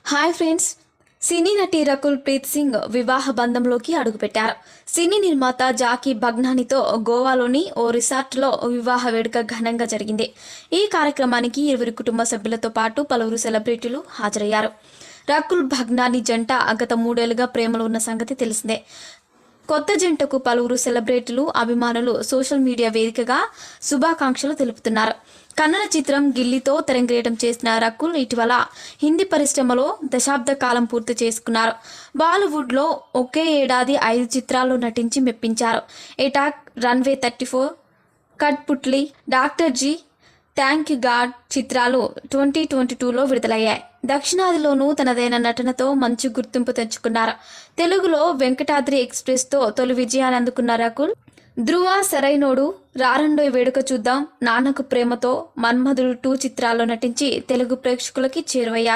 Hi friends. సినీ నటి రకుల్ ప్రీత్ సింగ్ వివాహ బంధంలోకి అడుగుపెట్టారు. సినీ నిర్మాత జాకీ భగ్నానితో గోవాలోని ఓ రిసార్ట్లో వివాహ వేడుక ఘనంగా జరిగింది. ఈ కార్యక్రమానికి ఇరువురి కుటుంబ సభ్యులతో పాటు పలువురు సెలబ్రిటీలు హాజరయ్యారు. రకుల్ భగ్నాని జంట గత 3 ఏళ్లుగా ప్రేమలో ఉన్న సంగతి తెలిసిందే. కొత్త జంటకు పలువురు సెలబ్రిటీలు, అభిమానులు సోషల్ మీడియా వేదికగా శుభాకాంక్షలు తెలుపుతున్నారు. కన్నడ చిత్రం గిల్లీతో తెరంగేటం చేసిన రకుల్ ఇటీవల హిందీ పరిశ్రమలో దశాబ్ద కాలం పూర్తి చేసుకున్నారు. బాలీవుడ్లో ఒకే ఏడాది 5 చిత్రాల్లో నటించి మెప్పించారు. Attack, Runway 34, Kathputli, Doctor G, thank you God చిత్రాలు 2022లో విడుదలయ్యాయి. దక్షిణాదిలోనూ తనదైన నటనతో మంచి గుర్తింపు తెచ్చుకున్నారు. తెలుగులో వెంకటాద్రి ఎక్స్ప్రెస్తో తొలి విజయాన్ని అందుకున్న రకుల్ ధ్రువ, సరైనోడు, రారండోయ్ వేడుక చూద్దాం, నాన్నకు ప్రేమతో, మన్మధుడు 2 చిత్రాల్లో నటించి తెలుగు ప్రేక్షకులకి చేరువయ్యారు.